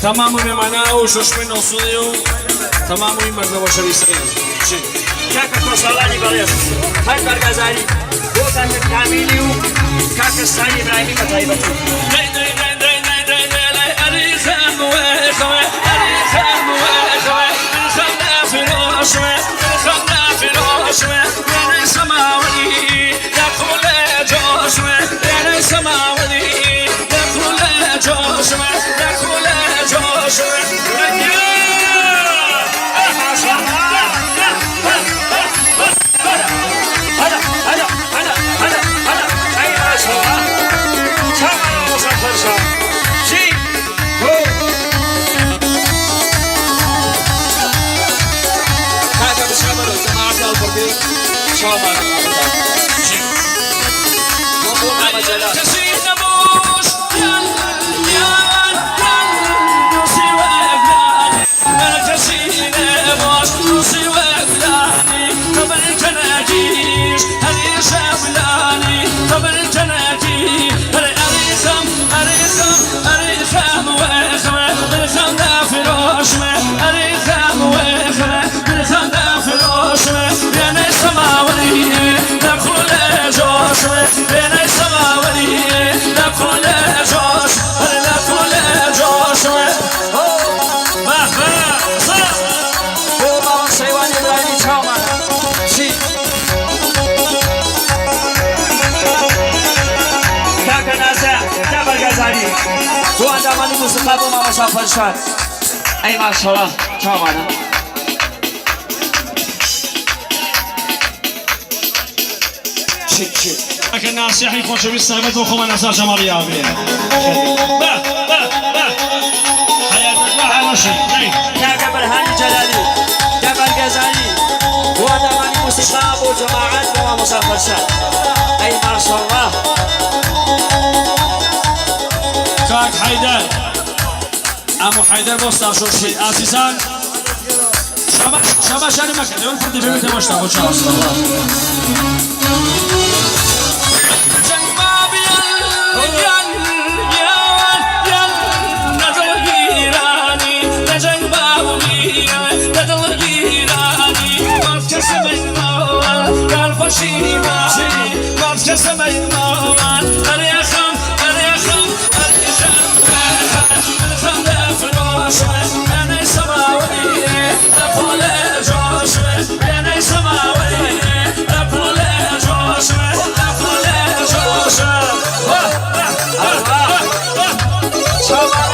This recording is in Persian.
تمام میمانه و ششمه نصوصی و تمام این مرد باشه بیسته چی؟ کاک کوسالانی بالیاس های برگزاری بودن کامیلی و کاک سانی ابراهیمی متایبتی تو اندامانی موسیقی با ما مسافر شد ای ماشاءالله چه آماده لكن ناصحي خوش بيستغمد وخوما نساء جمالي عبيه حياتك بها نشي كاكا برهاني جلالي جبل غزالي هو اندامانی موسیقی با جماعت با ما مسافر شد ای ماشاءالله كاك حيدر امو حيدر بوستا شوشي عزيزان شبا شاري مكان يقول فردي بيبي تمشتا خوش الله Come on.